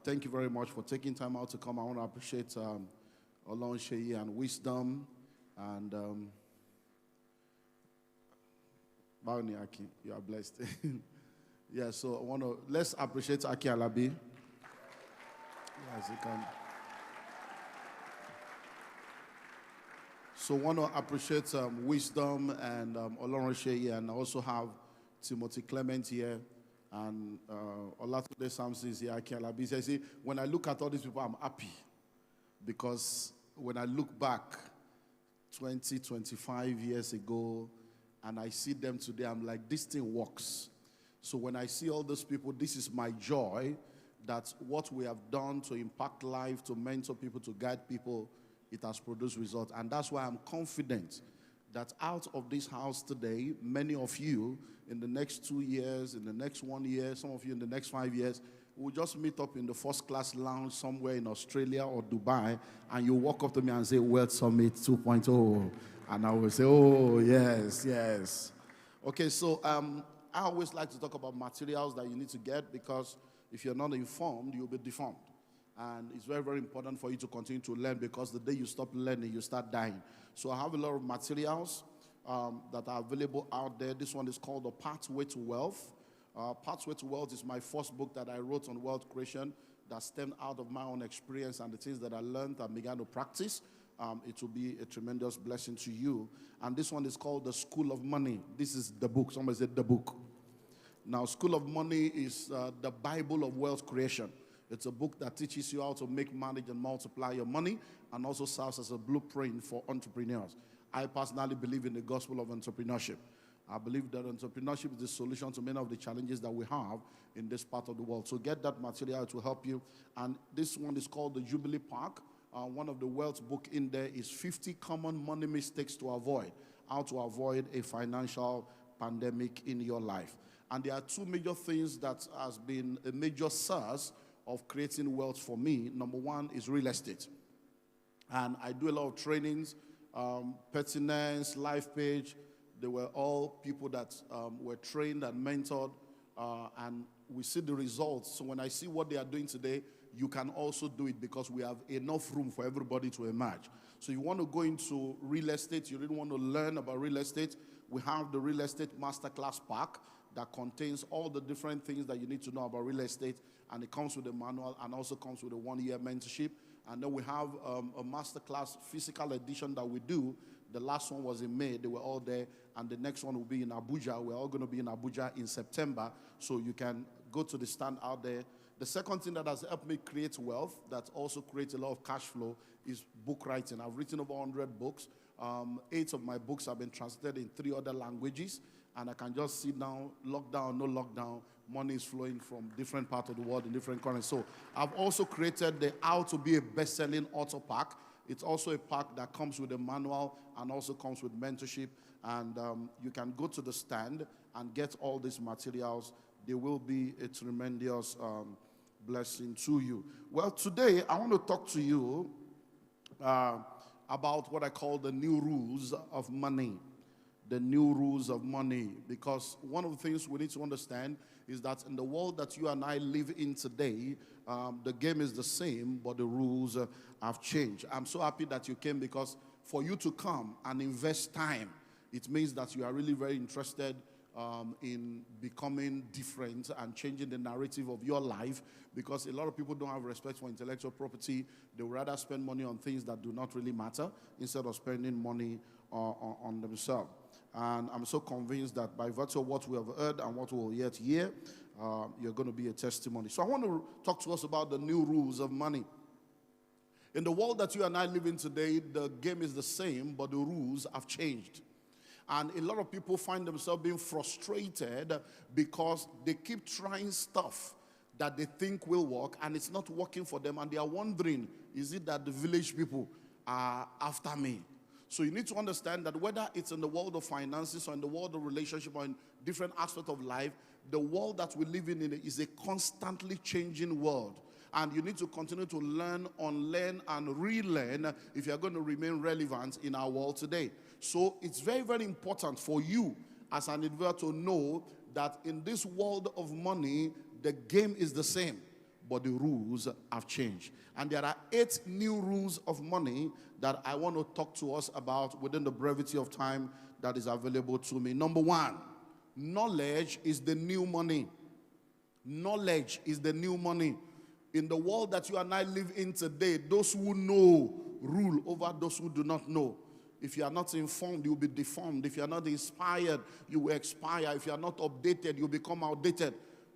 thank you very much for taking time out to come. I want to appreciate Olumide and Wisdom and Bauni Aki. You are blessed. Yeah, so let's appreciate Aki Alabi. Yes, you can. So I want to appreciate Wisdom and Olumide, and I also have Timothy Clement here. And Olatunde Samson is here. Aki Alabi says, see, when I look at all these people, I'm happy. Because when I look back 20, 25 years ago, and I see them today, I'm like, this thing works. So when I see all those people, this is my joy, that what we have done to impact life, to mentor people, to guide people, it has produced results. And that's why I'm confident that out of this house today, many of you, in the next 2 years, in the next 1 year, some of you in the next 5 years, we'll just meet up in the first-class lounge somewhere in Australia or Dubai, and you walk up to me and say, Wealth Summit 2.0. And I will say, oh, yes, yes. Okay, so I always like to talk about materials that you need to get, because if you're not informed, you'll be deformed. And it's very, very important for you to continue to learn, because the day you stop learning, you start dying. So I have a lot of materials that are available out there. This one is called The Pathway to Wealth. Pathway to Wealth is my first book that I wrote on wealth creation that stemmed out of my own experience and the things that I learned and began to practice. It will be a tremendous blessing to you. And this one is called The School of Money. This is the book. Somebody said the book. Now, School of Money is the Bible of wealth creation. It's a book that teaches you how to make, manage, and multiply your money, and also serves as a blueprint for entrepreneurs. I personally believe in the gospel of entrepreneurship. I believe that entrepreneurship is the solution to many of the challenges that we have in this part of the world. So get that material to help you. And this one is called the Jubilee Park. One of the wealth book in there is 50 common money mistakes to avoid. How to avoid a financial pandemic in your life. And there are two major things that has been a major source of creating wealth for me. Number one is real estate. And I do a lot of trainings, Pertinence, Life Page. They were all people that were trained and mentored, and we see the results. So when I see what they are doing today, you can also do it, because we have enough room for everybody to emerge. So you want to go into real estate, you really want to learn about real estate, we have the Real Estate Masterclass Pack that contains all the different things that you need to know about real estate, and it comes with a manual and also comes with a 1-year mentorship. And then we have a masterclass physical edition that we do. The last one was in May. They were all there. And the next one will be in Abuja. We're all going to be in Abuja in September. So you can go to the stand out there. The second thing that has helped me create wealth, that also creates a lot of cash flow, is book writing. I've written over 100 books. 8 of my books have been translated in 3 other languages. And I can just sit down, lockdown, no lockdown. Money is flowing from different parts of the world in different currencies. So I've also created the How to Be a Best-Selling Author Pack. It's also a pack that comes with a manual and also comes with mentorship. And you can go to the stand and get all these materials. They will be a tremendous blessing to you. Well, today I want to talk to you about what I call the new rules of money. The new rules of money. Because one of the things we need to understand is that in the world that you and I live in today, the game is the same, but the rules have changed. I'm so happy that you came, because for you to come and invest time, it means that you are really very interested in becoming different and changing the narrative of your life, because a lot of people don't have respect for intellectual property. They would rather spend money on things that do not really matter instead of spending money on themselves. And I'm so convinced that by virtue of what we have heard and what we will yet hear, you're going to be a testimony. So I want to talk to us about the new rules of money. In the world that you and I live in today, the game is the same, but the rules have changed. And a lot of people find themselves being frustrated because they keep trying stuff that they think will work, and it's not working for them. And they are wondering, is it that the village people are after me? So you need to understand that whether it's in the world of finances or in the world of relationship or in different aspects of life, the world that we live in is a constantly changing world. And you need to continue to learn, unlearn, and relearn if you're going to remain relevant in our world today. So it's very, very important for you as an individual to know that in this world of money, the game is the same, but the rules have changed. And there are 8 new rules of money that I want to talk to us about within the brevity of time that is available to me. Number 1, knowledge is the new money. Knowledge is the new money. In the world that you and I live in today, those who know rule over those who do not know. If you are not informed, you will be deformed. If you are not inspired, you will expire. If you are not updated, you will become outdated.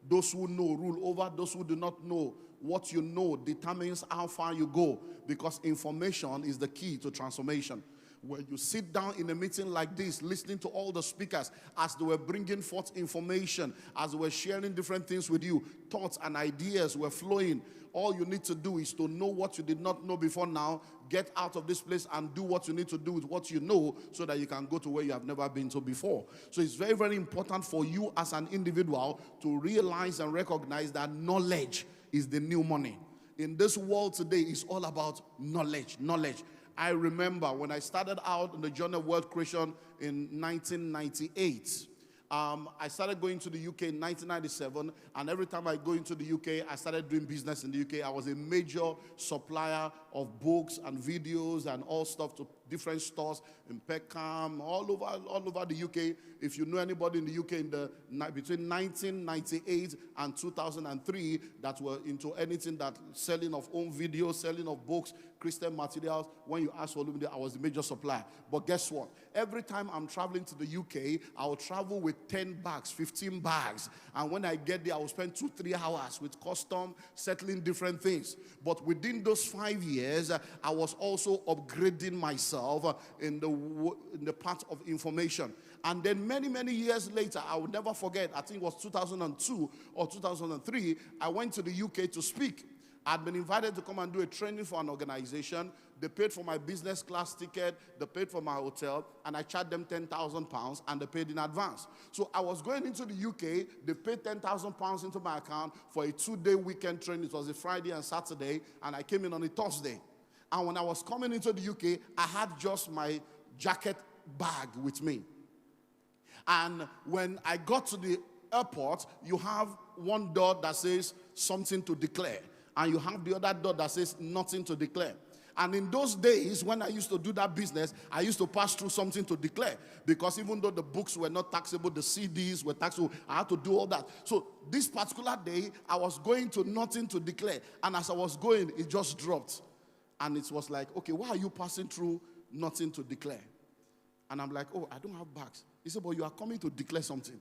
Those who know rule over those who do not know. What you know determines how far you go, because information is the key to transformation. When you sit down in a meeting like this, listening to all the speakers as they were bringing forth information, as they were sharing different things with you, thoughts and ideas were flowing. All you need to do is to know what you did not know before now, get out of this place and do what you need to do with what you know so that you can go to where you have never been to before. So it's very, very important for you as an individual to realize and recognize that knowledge is the new money. In this world today, it's all about knowledge. I remember when I started out in the journey of world creation in 1998. I started going to the UK in 1997, and every time I go into the UK, I started doing business in the UK. I was a major supplier of books and videos and all stuff to different stores in Peckham, all over the UK. If you know anybody in the UK between 1998 and 2003 that were into anything that selling of home videos, selling of books, Christian materials, when you ask for Olumide, I was the major supplier. But guess what? Every time I'm traveling to the UK, I will travel with 10 bags, 15 bags. And when I get there, I will spend 2-3 hours with custom, settling different things. But within those 5 years, I was also upgrading myself in the part of information. And then many years later, I will never forget, I think it was 2002 or 2003, I went to the UK to speak. I'd been invited to come and do a training for an organization. They paid for my business class ticket, they paid for my hotel, and I charged them £10,000, and they paid in advance. So I was going into the UK, they paid £10,000 into my account for a 2-day weekend training. It was a Friday and Saturday, and I came in on a Thursday. And when I was coming into the UK, I had just my jacket bag with me. And when I got to the airport, you have one door that says something to declare, and you have the other door that says nothing to declare. And in those days, when I used to do that business, I used to pass through something to declare, because even though the books were not taxable, the CDs were taxable, I had to do all that. So this particular day, I was going to nothing to declare, and as I was going, it just dropped. And it was like, okay, why are you passing through nothing to declare? And I'm like, oh, I don't have bags. He said, but you are coming to declare something.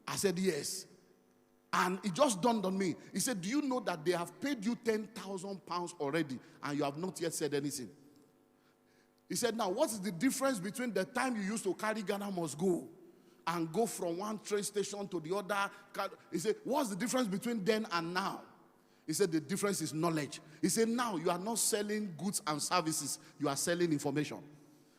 I said, yes. And it just dawned on me. He said, do you know that they have paid you £10,000 already and you have not yet said anything? He said, now, what is the difference between the time you used to carry Ghana Must Go and go from one train station to the other? He said, what's the difference between then and now? He said, the difference is knowledge. He said, now you are not selling goods and services. You are selling information.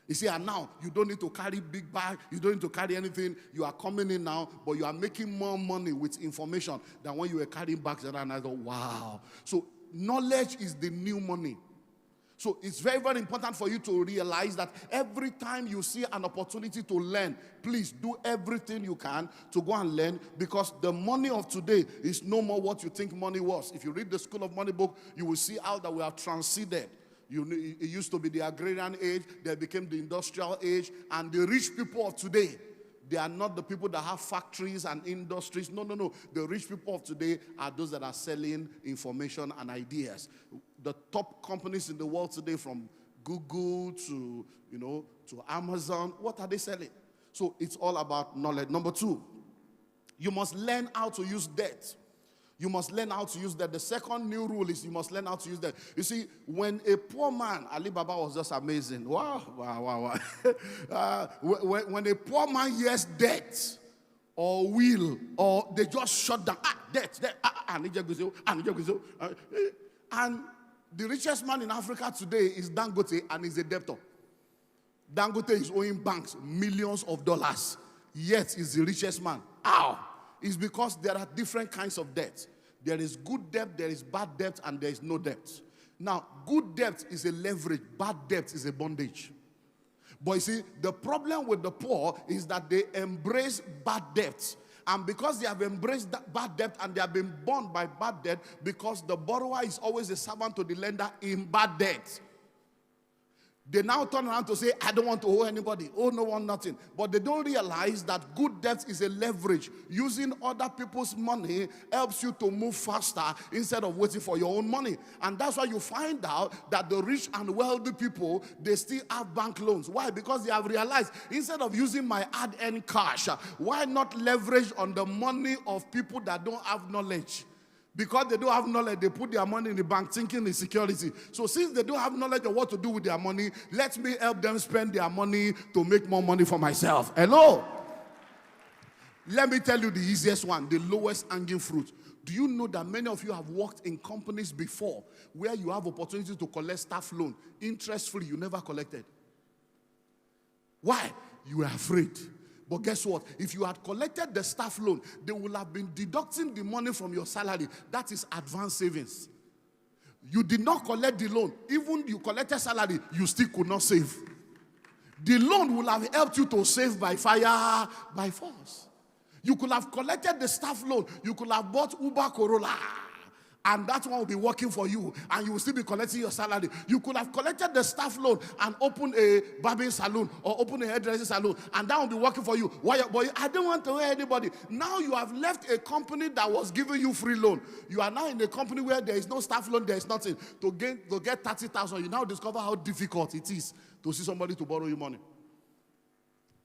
You see, and now you don't need to carry big bag, you don't need to carry anything. You are coming in now, but you are making more money with information than when you were carrying bags. And I thought, wow. So knowledge is the new money. So it's very, very important for you to realize that every time you see an opportunity to learn, please do everything you can to go and learn, because the money of today is no more what you think money was. If you read the School of Money book, you will see how that we have transcended. It used to be the agrarian age, then became the industrial age, and the rich people of today, they are not the people that have factories and industries. No. The rich people of today are those that are selling information and ideas. The top companies in the world today, from Google to Amazon, what are they selling? So it's all about knowledge. Number 2, you must learn how to use debt. You must learn how to use that. The second new rule is you must learn how to use that. You see, when a poor man, Ali Baba was just amazing. Wow. When a poor man hears debt or will, or they just shut down, debt, and the richest man in Africa today is Dangote, and he's a debtor. Dangote is owing banks millions of dollars, yet he's the richest man. It's because there are different kinds of debt. There is good debt, there is bad debt, and there is no debt. Now, good debt is a leverage, bad debt is a bondage. But you see, the problem with the poor is that they embrace bad debts, And because they have embraced that bad debt and they have been bound by bad debt, because the borrower is always a servant to the lender in bad debt, they now turn around to say, I don't want to owe anybody, owe no one nothing. But they don't realize that good debt is a leverage. Using other people's money helps you to move faster instead of waiting for your own money. And that's why you find out that the rich and wealthy people, they still have bank loans. Why? Because they have realized, instead of using my hard-earned cash, why not leverage on the money of people that don't have knowledge? Because they don't have knowledge, they put their money in the bank thinking it's security. So since they don't have knowledge of what to do with their money, let me help them spend their money to make more money for myself. Hello? Let me tell you the easiest one, the lowest hanging fruit. Do you know that many of you have worked in companies before where you have opportunity to collect staff loan, interest-free, you never collected? Why? You were afraid. But guess what? If you had collected the staff loan, they would have been deducting the money from your salary. That is advanced savings. You did not collect the loan. Even you collected salary, you still could not save. The loan would have helped you to save by fire, by force. You could have collected the staff loan. You could have bought Uber Corolla. And that one will be working for you, and you will still be collecting your salary. You could have collected the staff loan and opened a barbering salon or opened a hairdressing salon, and that will be working for you. Why? But I don't want to hire anybody. Now you have left a company that was giving you free loan. You are now in a company where there is no staff loan, there is nothing. To get 30,000, you now discover how difficult it is to see somebody to borrow you money.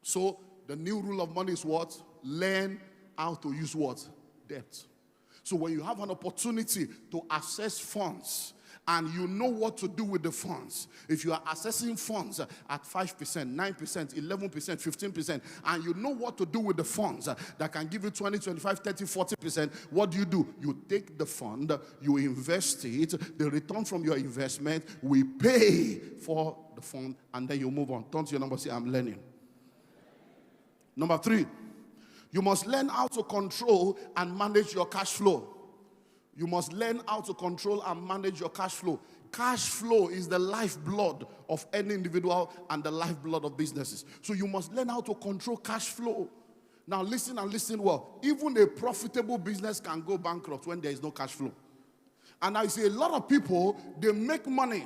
So the new rule of money is what? Learn how to use what? Debt. So when you have an opportunity to access funds and you know what to do with the funds, if you are accessing funds at 5%, 9%, 11%, 15%, and you know what to do with the funds that can give you 20, 25, 30, 40%, what do? You take the fund, you invest it, the return from your investment will pay for the fund, and then you move on. Turn to your number, say, I'm learning. Number 3. You must learn how to control and manage your cash flow. You must learn how to control and manage your cash flow. Cash flow is the lifeblood of any individual and the lifeblood of businesses. So you must learn how to control cash flow. Now listen and listen well. Even a profitable business can go bankrupt when there is no cash flow. And I see a lot of people, they make money,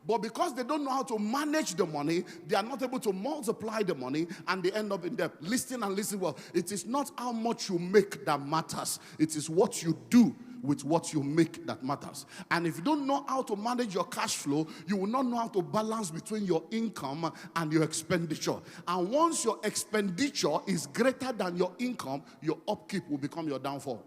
but because they don't know how to manage the money, they are not able to multiply the money, and they end up in debt. Listen and listen well. It is not how much you make that matters. It is what you do with what you make that matters. And if you don't know how to manage your cash flow, you will not know how to balance between your income and your expenditure. And once your expenditure is greater than your income, your upkeep will become your downfall.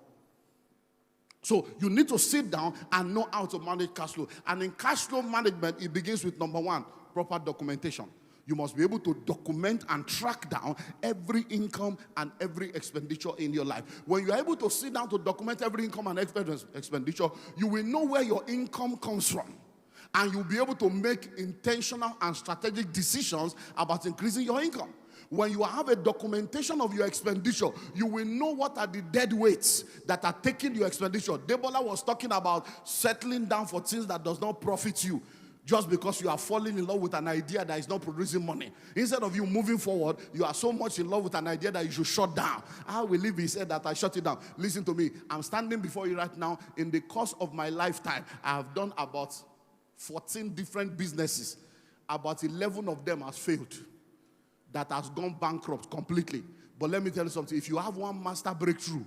So you need to sit down and know how to manage cash flow. And in cash flow management, it begins with number 1, proper documentation. You must be able to document and track down every income and every expenditure in your life. When you are able to sit down to document every income and expenditure, you will know where your income comes from. And you'll be able to make intentional and strategic decisions about increasing your income. When you have a documentation of your expenditure, you will know what are the dead weights that are taking your expenditure. Debola was talking about settling down for things that does not profit you, just because you are falling in love with an idea that is not producing money. Instead of you moving forward, you are so much in love with an idea that you should shut down. I will leave, he said, that I shut it down. Listen to me. I'm standing before you right now. In the course of my lifetime, I have done about 14 different businesses. About 11 of them has failed. That has gone bankrupt completely. But let me tell you something. If you have one master breakthrough,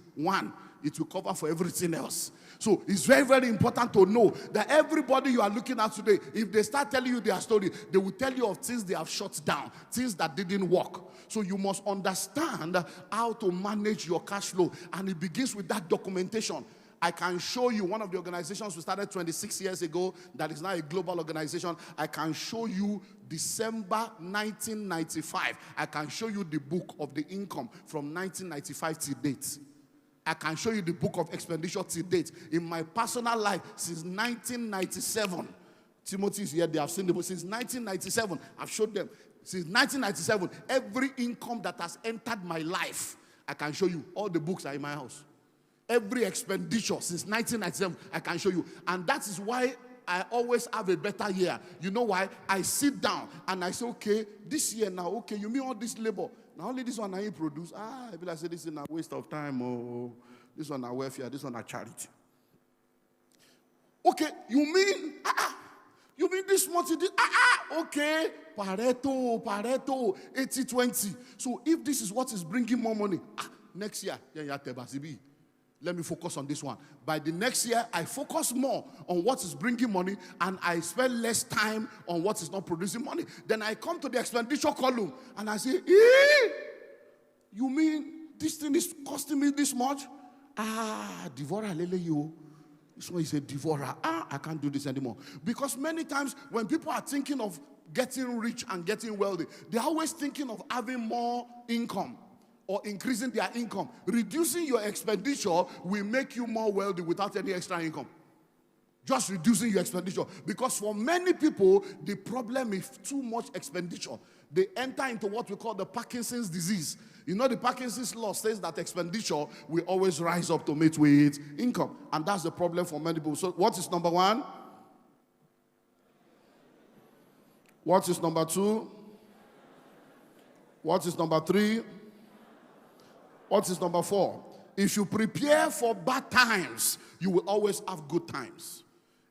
it will cover for everything else. So it's very, very important to know that everybody you are looking at today, if they start telling you their story, they will tell you of things they have shut down, things that didn't work. So you must understand how to manage your cash flow. And it begins with that documentation. I can show you one of the organizations we started 26 years ago that is now a global organization. I can show you December 1995. I can show you the book of the income from 1995 to date. I can show you the book of expenditure to date. In my personal life, since 1997, Timothy is here, they have seen the book. Since 1997, I've showed them. Since 1997, every income that has entered my life, I can show you. All the books are in my house. Every expenditure since 1997, I can show you. And that is why I always have a better year. You know why? I sit down and I say, okay, this year now, okay, you mean all this labor? now only this one I produce. I be like, say this is a waste of time. Oh, this one a welfare, this one a charity. Okay, you mean, you mean this much? Okay, Pareto, 80-20. So if this is what is bringing more money, next year, let me focus on this one. By the next year, I focus more on what is bringing money and I spend less time on what is not producing money. Then I come to the expenditure column and I say, you mean this thing is costing me this much? Devourer, lele you. This one is a devourer. I can't do this anymore. Because many times when people are thinking of getting rich and getting wealthy, they're always thinking of having more income or increasing their income. Reducing your expenditure will make you more wealthy without any extra income. Just reducing your expenditure. Because for many people, the problem is too much expenditure. They enter into what we call the Parkinson's disease. You know, the Parkinson's law says that expenditure will always rise up to meet with income. And that's the problem for many people. So what is number one? What is number two? What is number three? What is number four? If you prepare for bad times, you will always have good times.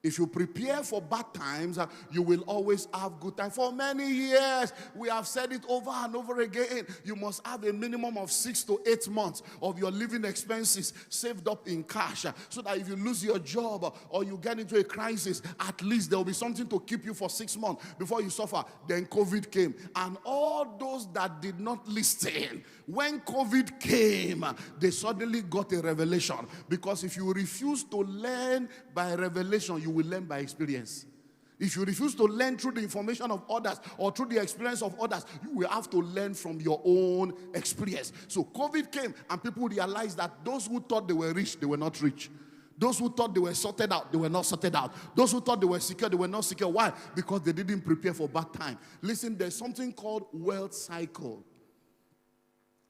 If you prepare for bad times, you will always have good times. For many years, we have said it over and over again. You must have a minimum of 6 to 8 months of your living expenses saved up in cash, so that if you lose your job or you get into a crisis, at least there will be something to keep you for 6 months before you suffer. Then COVID came. And all those that did not listen, when COVID came, they suddenly got a revelation. Because if you refuse to learn by revelation, you will learn by experience. If you refuse to learn through the information of others or through the experience of others, you will have to learn from your own experience. So COVID came and people realized that those who thought they were rich, they were not rich. Those who thought they were sorted out, they were not sorted out. Those who thought they were secure, they were not secure. Why? Because they didn't prepare for bad time. Listen, there's something called wealth cycle.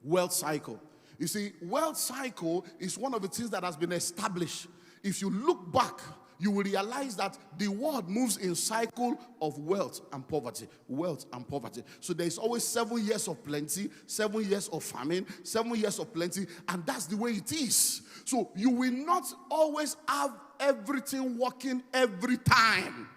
Wealth cycle. You see, wealth cycle is one of the things that has been established. If you look back, you will realize that the world moves in cycle of wealth and poverty. Wealth and poverty. So there is always 7 years of plenty, 7 years of famine, 7 years of plenty, and that's the way it is. So you will not always have everything working every time.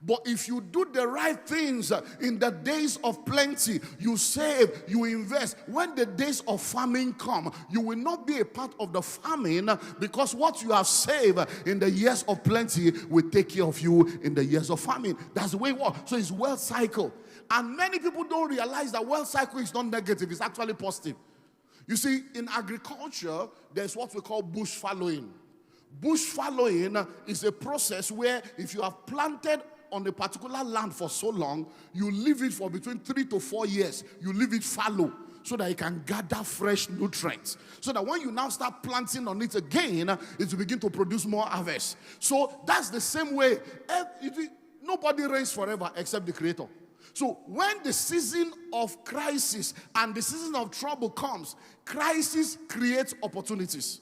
But if you do the right things in the days of plenty, you save, you invest. When the days of famine come, you will not be a part of the famine, because what you have saved in the years of plenty will take care of you in the years of famine. That's the way it works. So it's wealth cycle. And many people don't realize that wealth cycle is not negative, it's actually positive. You see, in agriculture, there's what we call bush fallowing. Bush fallowing is a process where if you have planted on a particular land for so long, you leave it for between 3 to 4 years. You leave it fallow so that it can gather fresh nutrients. So that when you now start planting on it again, it will begin to produce more harvest. So that's the same way. Nobody reigns forever except the Creator. So when the season of crisis and the season of trouble comes, crisis creates opportunities.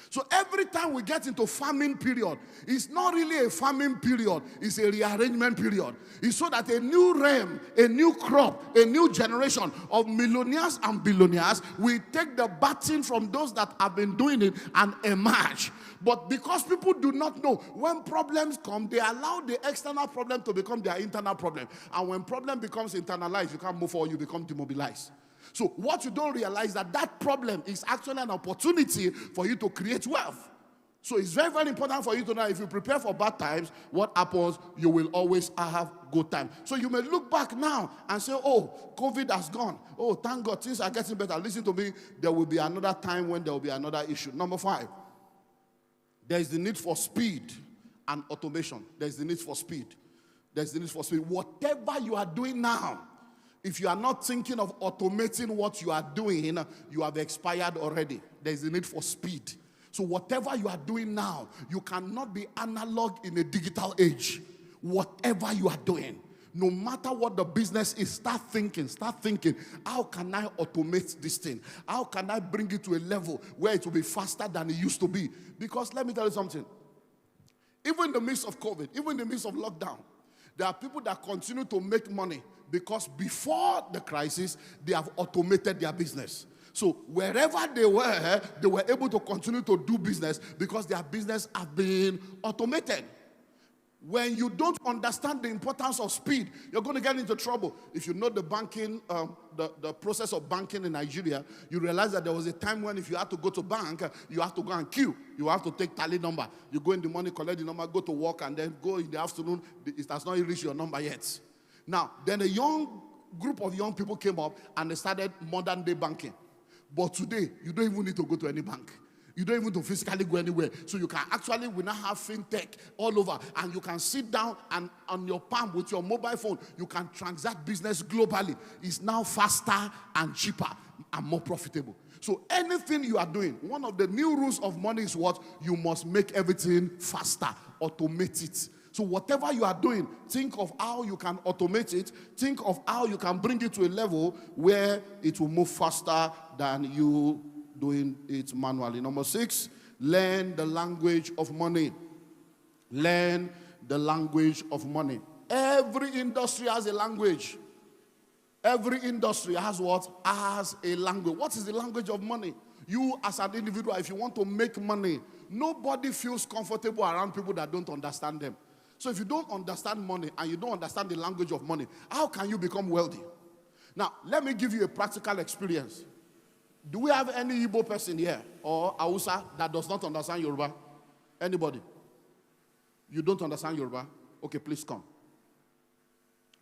So every time we get into famine period, it's not really a famine period, it's a rearrangement period. It's so that a new realm, a new crop, a new generation of millionaires and billionaires will take the baton from those that have been doing it and emerge. But because people do not know, when problems come, they allow the external problem to become their internal problem. And when problem becomes internalized, you can't move forward, you become demobilized. So what you don't realize that that problem is actually an opportunity for you to create wealth. So it's very, very important for you to know, if you prepare for bad times, what happens, you will always have good time. So you may look back now and say, oh, COVID has gone. Oh, thank God, things are getting better. Listen to me, there will be another time when there will be another issue. Number 5, there is the need for speed and automation. There is the need for speed. There is the need for speed. Whatever you are doing now, if you are not thinking of automating what you are doing, you have expired already. There is a need for speed. So whatever you are doing now, you cannot be analog in a digital age. Whatever you are doing, no matter what the business is, start thinking, how can I automate this thing? How can I bring it to a level where it will be faster than it used to be? Because let me tell you something. Even in the midst of COVID, even in the midst of lockdown, There are people that continue to make money because before the crisis, they have automated their business. So wherever they were able to continue to do business because their business have been automated. When you don't understand the importance of speed, you're going to get into trouble. If you know the banking, the process of banking in Nigeria, you realize that there was a time when if you had to go to bank, you have to go and queue. You have to take tally number. You go in the morning, collect the number, go to work, and then go in the afternoon. It has not reached your number yet. Now, then a young group of young people came up and they started modern day banking. But today, you don't even need to go to any bank. You don't even need to physically go anywhere. So you can actually, we now have fintech all over. And you can sit down and on your palm with your mobile phone, you can transact business globally. It's now faster and cheaper and more profitable. So anything you are doing, one of the new rules of money is what? You must make everything faster, automate it. So whatever you are doing, think of how you can automate it. Think of how you can bring it to a level where it will move faster than you doing it manually. Number 6, learn the language of money. Learn the language of money. Every industry has a language. Every industry has what? Has a language. What is the language of money? You as an individual, if you want to make money, nobody feels comfortable around people that don't understand them. So if you don't understand money and you don't understand the language of money, how can you become wealthy? Now, let me give you a practical experience. Do we have any Igbo person here or Hausa that does not understand Yoruba? Anybody? You don't understand Yoruba? Okay, please come.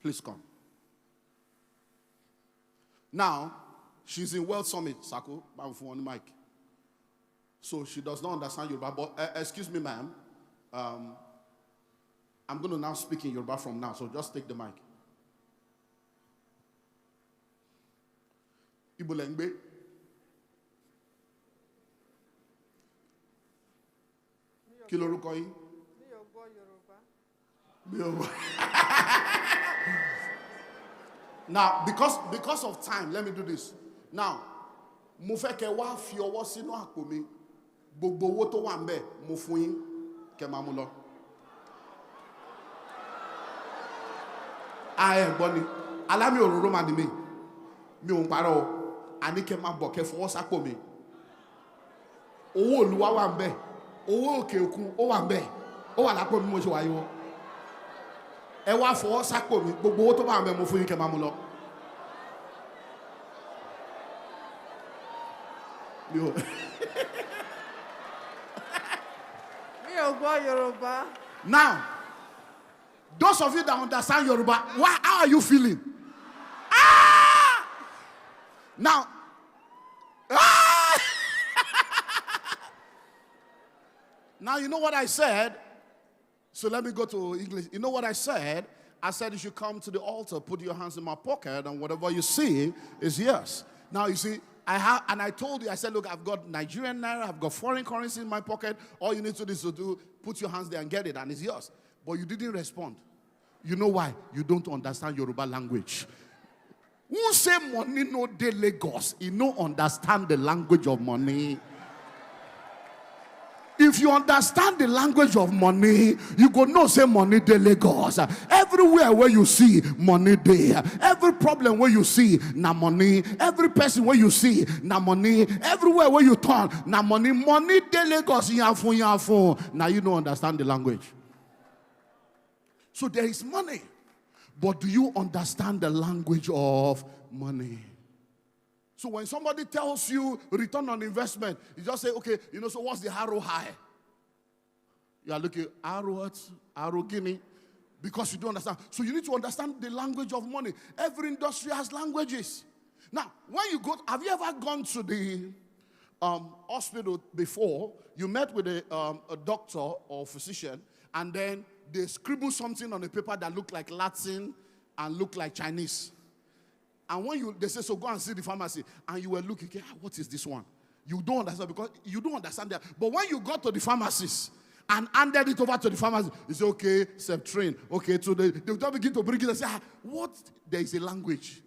Please come. Now, she's in World Summit, Sako, on the mic. So she does not understand Yoruba. But excuse me, ma'am. I'm going to now speak in Yoruba from now, so just take the mic. Igbo lengbe. Kí lorúkọ yín? Now, because of time, let me do this. Now, mo fẹ́ kẹ́ wá fi ọwọ́ sínú àpò mi. Gbogbo owó tó wà ńbẹ̀ mo fún yín kẹ́ máa mú lọ. Ẹ̀gbọ́n ni alámì òróró mà ni mi. Mi ò ń parọ́ o. Àní kẹ́ máa bọ̀ kẹ́ fọwọ́ sápò mi. Owó Olúwa wà ńbẹ̀. Owó òkè òkun ó wà ńbẹ̀. Ó wà lápò mi mo ṣe wáyé wọ́n. Ẹ wá fọwọ́ sápò mi. Gbogbo owó tó wà ńbẹ̀ mo fún yín kẹ́ máa mú lọ. Mi ò gbọ́ Yorùbá. Now, those of you that understand Yoruba, how are you feeling? Now, now you know what I said? So let me go to English. You know what I said? I said you should come to the altar, put your hands in my pocket, and whatever you see is yours. Now you see, I told you, I said, look, I've got Nigerian naira, I've got foreign currency in my pocket. All you need to do is to put your hands there and get it, and it's yours. But you didn't respond. You know why? You don't understand Yoruba language. Who say money no dey Lagos? You no understand the language of money. If you understand the language of money, you go know say money dey Lagos. Everywhere where you see money there. Every problem where you see na money. Every person where you see na money. Everywhere where you turn na money. Money dey Lagos. Now you don't understand the language. So there is money. But do you understand the language of money? So when somebody tells you return on investment, you just say, okay, so what's the ROI? You are looking, ROI Guinea, because you don't understand. So you need to understand the language of money. Every industry has languages. Now, when you go, have you ever gone to the hospital before? You met with a doctor or physician, and then they scribble something on a paper that looked like Latin and looked like Chinese. And when they say, so go and see the pharmacy, and you were looking, okay, what is this one? You don't understand because you don't understand that. But when you got to the pharmacist and handed it over to the pharmacist, you say, okay, Septrin, okay, so they will begin to bring it and say, what? There is a language.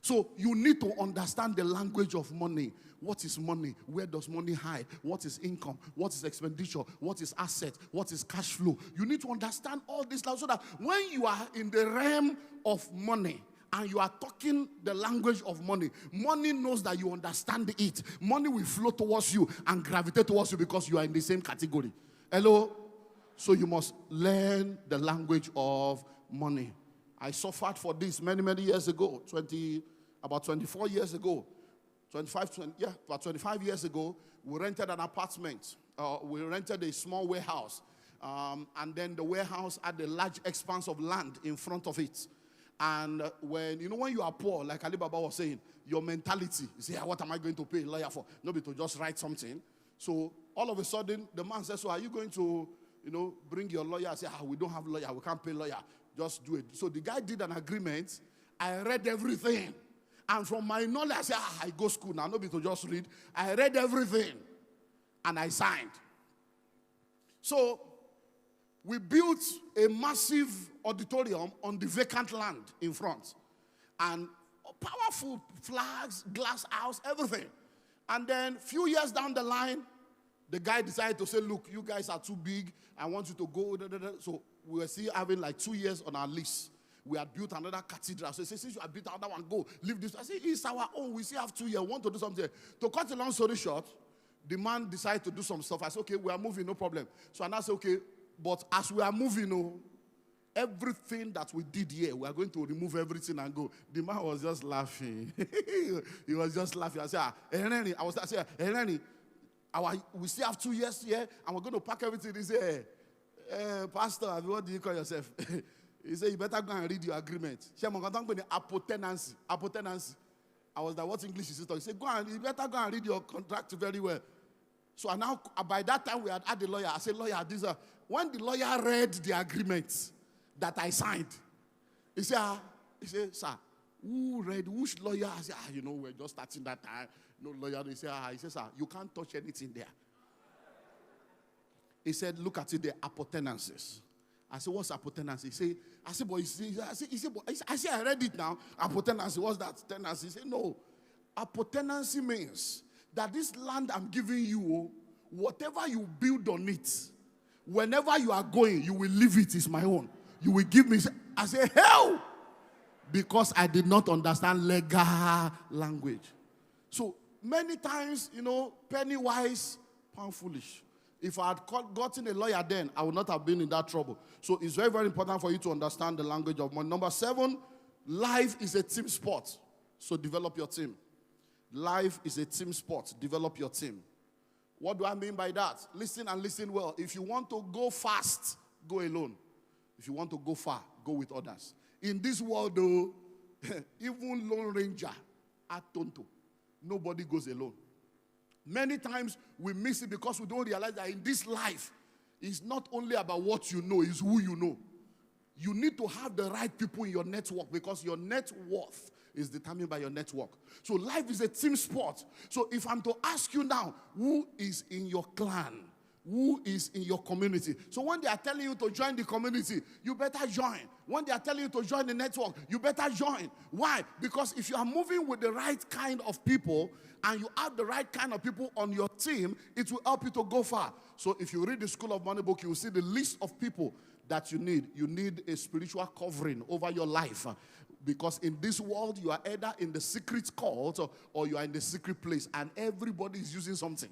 So you need to understand the language of money. What is money? Where does money hide? What is income? What is expenditure? What is asset? What is cash flow? You need to understand all this now so that when you are in the realm of money and you are talking the language of money, money knows that you understand it. Money will flow towards you and gravitate towards you because you are in the same category. Hello? So you must learn the language of money. I suffered for this many years ago, about 24 years ago. 25 years ago, we rented an apartment. We rented a small warehouse. And then the warehouse had a large expanse of land in front of it. And when you are poor, like Ali Baba was saying, your mentality, you say, what am I going to pay a lawyer for? Nobody to just write something. So all of a sudden, the man says, so are you going to, bring your lawyer? I say, we don't have lawyer. We can't pay lawyer. Just do it. So the guy did an agreement. I read everything. And from my knowledge, I said, I go school now. Nobody to just read. I read everything. And I signed. So we built a massive auditorium on the vacant land in front. And powerful flags, glass house, everything. And then a few years down the line, the guy decided to say, look, you guys are too big. I want you to go. So we were still having like 2 years on our lease. We had built another cathedral. So he said, since you have built another one, go, leave this. I said, it's our own. We still have 2 years. We want to do something. To cut a long story short, the man decided to do some stuff. I said, okay, we are moving, no problem. So I said, okay, but as we are moving, everything that we did here, we are going to remove everything and go. The man was just laughing. He was just laughing. I said, we still have 2 years here, and we're going to pack everything. He said, Pastor, what do you call yourself? He said, you better go and read your agreement. Apotenancy. I was like, what English is it? He said, you better go and read your contract very well. So now, by that time, we had the lawyer. I said, lawyer, when the lawyer read the agreement that I signed, he said, sir, which lawyer? I said, we're just starting that time. No lawyer. He said, sir, you can't touch anything there. He said, look at it, the apotenances. I said, what's apotenancy? I said, I read it now. Apotenancy, what's that? Tenancy? He said, no. Apotenancy means that this land I'm giving you, whatever you build on it, whenever you are going, you will leave it. It's my own. You will give me. I said, hell! Because I did not understand legal language. So many times, penny wise, pound foolish. If I had gotten a lawyer then, I would not have been in that trouble. So it's very, very important for you to understand the language of money. Number 7, life is a team sport. So develop your team. Life is a team sport. Develop your team. What do I mean by that? Listen and listen well. If you want to go fast, go alone. If you want to go far, go with others. In this world, though, even Lone Ranger at Tonto, nobody goes alone. Many times we miss it because we don't realize that in this life, it's not only about what you know, it's who you know. You need to have the right people in your network because your net worth is determined by your network. So life is a team sport. So if I'm to ask you now, who is in your clan? Who is in your community? So when they are telling you to join the community, you better join. When they are telling you to join the network, you better join. Why? Because if you are moving with the right kind of people and you have the right kind of people on your team, it will help you to go far. So if you read the School of Money book, you will see the list of people that you need. You need a spiritual covering over your life. Because in this world, you are either in the secret cult or you are in the secret place. And everybody is using something.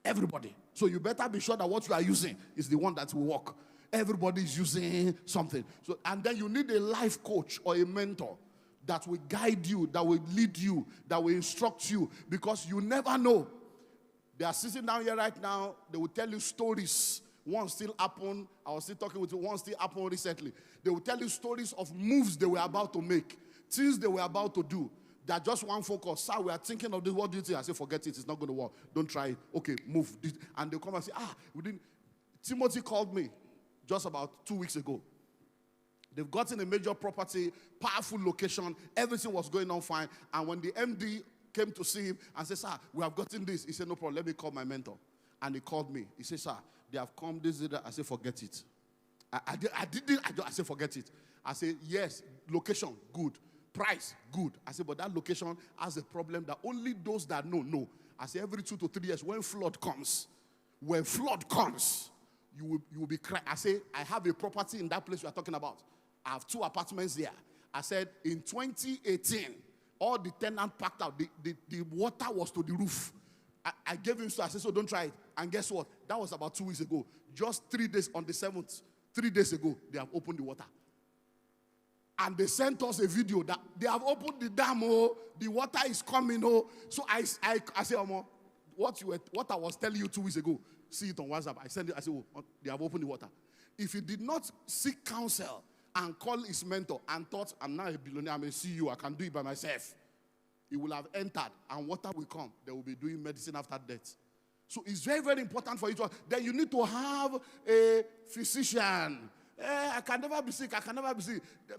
Everybody. So you better be sure that what you are using is the one that will work. Everybody is using something. So, and then you need a life coach or a mentor that will guide you, that will lead you, that will instruct you. Because you never know. They are sitting down here right now. They will tell you stories. One still happened. I was still talking with you. One still happened recently. They will tell you stories of moves they were about to make. Things they were about to do. That just one focus. Sir, we are thinking of this. What do you think? I say, forget it. It's not going to work. Don't try it. Okay, move. And they'll come and say, we didn't. Timothy called me just about 2 weeks ago. They've gotten a major property, powerful location. Everything was going on fine. And when the MD came to see him and said, sir, we have gotten this. He said, no problem. Let me call my mentor. And he called me. He said, sir, they have come this. I said, forget it. I said, forget it. I said, yes, location, good. Price, good. I said, but that location has a problem that only those that know. I say every 2 to 3 years, when flood comes, you will be crying. I say, I have a property in that place we are talking about. I have 2 apartments there. I said, in 2018, all the tenants packed out. The water was to the roof. I gave him, so I said, so don't try it. And guess what? That was about 2 weeks ago. Just 3 days on the 7th, 3 days ago, they have opened the water. And they sent us a video that they have opened the dam, the water is coming, So I said, what I was telling you 2 weeks ago, see it on WhatsApp. I sent it, I said, they have opened the water. If he did not seek counsel and call his mentor and thought, I'm not a billionaire, I'm a CEO, I can do it by myself, he will have entered and water will come. They will be doing medicine after death. So it's very, very important for you to, then you need to have a physician. I can never be sick.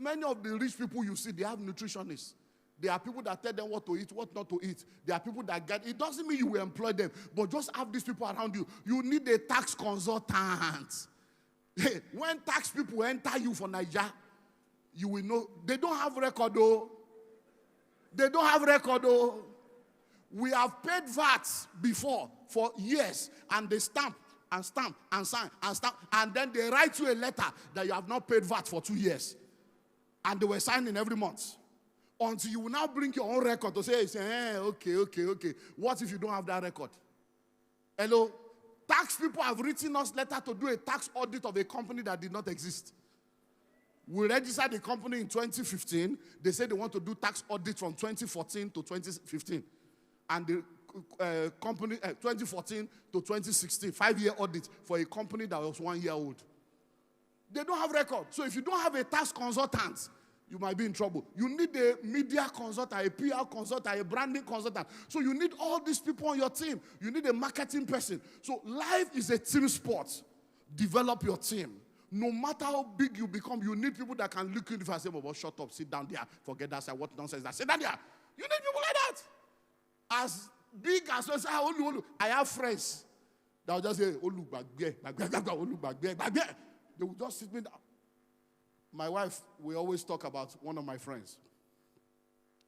Many of the rich people you see, they have nutritionists. There are people that tell them what to eat, what not to eat. There are people that get, it doesn't mean you will employ them, but just have these people around you. You need a tax consultant. Hey, when tax people enter you for Nigeria, you will know, they don't have record though. We have paid VAT before for years, and they stamp and sign and stamp, and then they write you a letter that you have not paid VAT for 2 years. And they were signing every month. Until you will now bring your own record to say, okay. What if you don't have that record? Hello? Tax people have written us letter to do a tax audit of a company that did not exist. We registered the company in 2015. They said they want to do tax audit from 2014 to 2015. And the company, 2014 to 2016, 5-year audit for a company that was 1 year old. They don't have record. So if you don't have a tax consultant, you might be in trouble. You need a media consultant, a PR consultant, a branding consultant. So you need all these people on your team. You need a marketing person. So life is a team sport. Develop your team. No matter how big you become, you need people that can look in and say, well, shut up, sit down there, forget that, say what nonsense that. Sit down there. You need people like that. As big as well, say, I have friends that will just say, they will just sit me down. My wife, we always talk about one of my friends.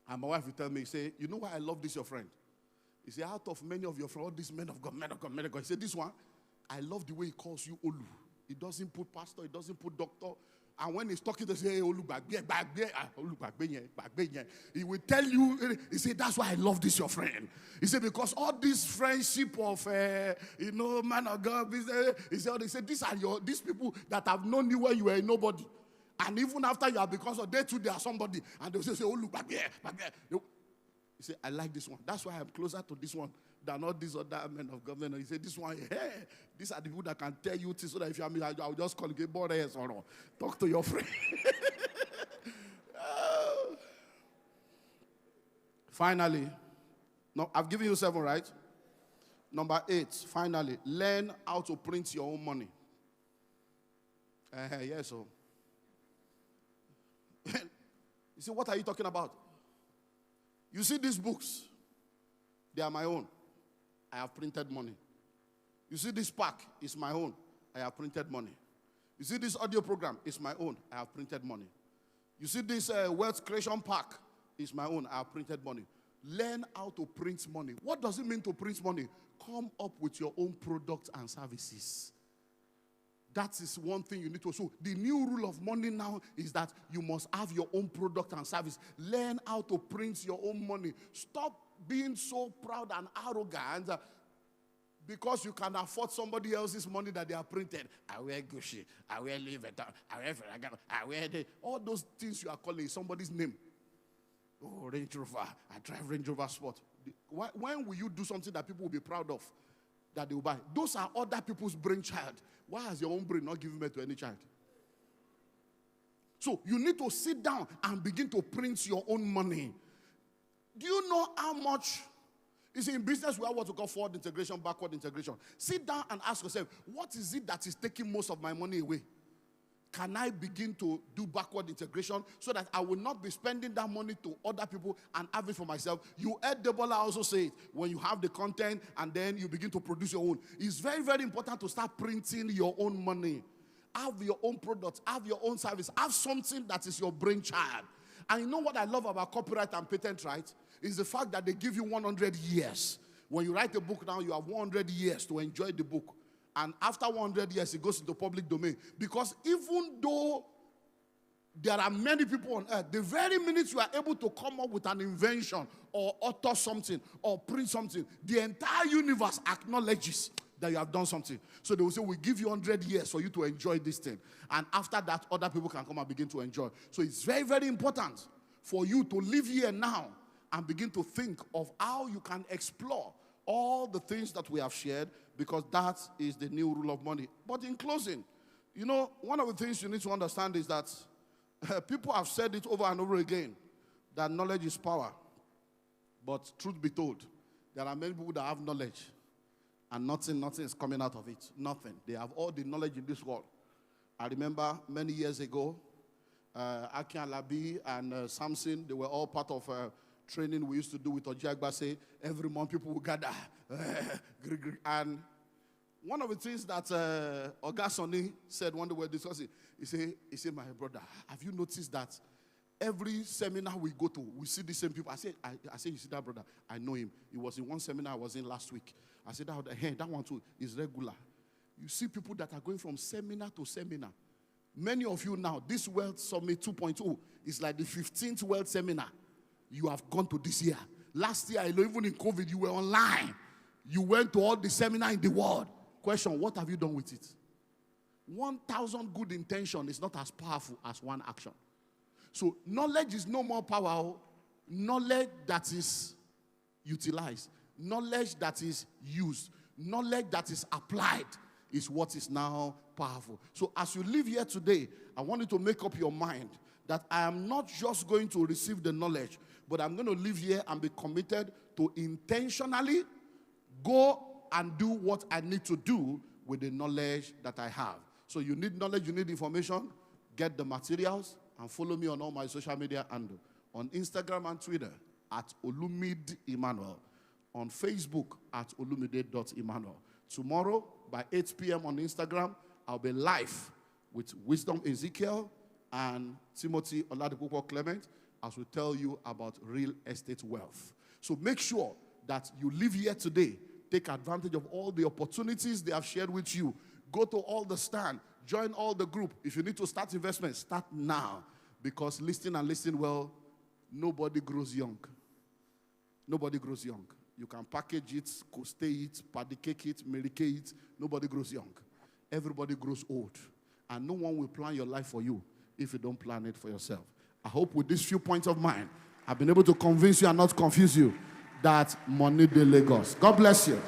And my wife will tell me, say, you know why I love this, your friend? He said, out of many of your friends, all these men of God. He said, this one, I love the way he calls you Olu. He doesn't put pastor, he doesn't put doctor. And when he's talking, they say, hey, Olu, he will tell you, he said, that's why I love this, your friend. He said, because all this friendship of, man of God, he said, these people that have known you when you were nobody. And even after you have become so, they too, they are somebody. And they'll say, oh, look, back there. He said, I like this one. That's why I'm closer to this one than all these other men of government. He said, this one, hey, these are the people that can tell you things so that if you are me, I'll just call you, talk to your friend. Finally, no, I've given you 7, right? Number 8, finally, learn how to print your own money. Yes, so. You see, what are you talking about? You see these books, they are my own. I have printed money. You see this pack, it's my own. I have printed money. You see this audio program, it's my own. I have printed money. You see this wealth creation pack, it's my own. I have printed money. Learn how to print money. What does it mean to print money? Come up with your own products and services. That is one thing you need to. So the new rule of money now is that you must have your own product and service. Learn how to print your own money. Stop being so proud and arrogant because you can afford somebody else's money that they are printed. I wear Gucci, I wear Louis Vuitton, I wear Ferragamo, I wear all those things you are calling somebody's name. Oh, Range Rover, I drive Range Rover Sport. When will you do something that people will be proud of? That they will buy. Those are other people's brainchild. Why has your own brain not given birth to any child? So you need to sit down and begin to print your own money. Do you know how much? You see, in business we have what we call forward integration, backward integration. Sit down and ask yourself, what is it that is taking most of my money away? Can I begin to do backward integration so that I will not be spending that money to other people and have it for myself? You heard Debola also say it. When you have the content and then you begin to produce your own. It's very, very important to start printing your own money. Have your own products. Have your own service. Have something that is your brainchild. And you know what I love about copyright and patent rights? Is the fact that they give you 100 years. When you write a book now, you have 100 years to enjoy the book. And after 100 years, it goes into public domain. Because even though there are many people on earth, the very minute you are able to come up with an invention or author something or print something, the entire universe acknowledges that you have done something. So they will say, we give you 100 years for you to enjoy this thing. And after that, other people can come and begin to enjoy. So it's very, very important for you to live here now and begin to think of how you can explore all the things that we have shared, because that is the new rule of money. But in closing, you know, one of the things you need to understand is that people have said it over and over again, that knowledge is power. But truth be told, there are many people that have knowledge and nothing is coming out of it. Nothing. They have all the knowledge in this world. I remember many years ago, Aki and Labi and Samson, they were all part of training we used to do with Ojiagbase. Every month people would gather. And one of the things that Ogasoni said when they were discussing, he said, my brother, have you noticed that every seminar we go to, we see the same people? I said, you see that brother? I know him. He was in one seminar I was in last week. I said, that one too is regular. You see people that are going from seminar to seminar. Many of you now, this World Summit 2.0 is like the 15th World Seminar you have gone to this year. Last year, even in COVID, you were online. You went to all the seminar in the world. Question, what have you done with it? 1,000 good intention is not as powerful as one action. So knowledge is no more power. Knowledge that is utilized. Knowledge that is used. Knowledge that is applied is what is now powerful. So as you live here today, I want you to make up your mind that I am not just going to receive the knowledge, but I'm going to live here and be committed to intentionally go and do what I need to do with the knowledge that I have. So you need knowledge, you need information, get the materials, and follow me on all my social media handles. On Instagram and Twitter, at Olumide Emmanuel. On Facebook, at olumide.emmanuel. Tomorrow, by 8 p.m. on Instagram, I'll be live with Wisdom Ezekiel and Timothy Oladipupo Clement as we tell you about real estate wealth. So make sure that you live here today. Take advantage of all the opportunities they have shared with you. Go to all the stand. Join all the group. If you need to start investment, start now. Because listen and listen well, nobody grows young. Nobody grows young. You can package it, stay it, padicake it, medicate it. Nobody grows young. Everybody grows old. And no one will plan your life for you if you don't plan it for yourself. I hope with these few points of mine, I've been able to convince you and not confuse you that money dey Lagos. God bless you.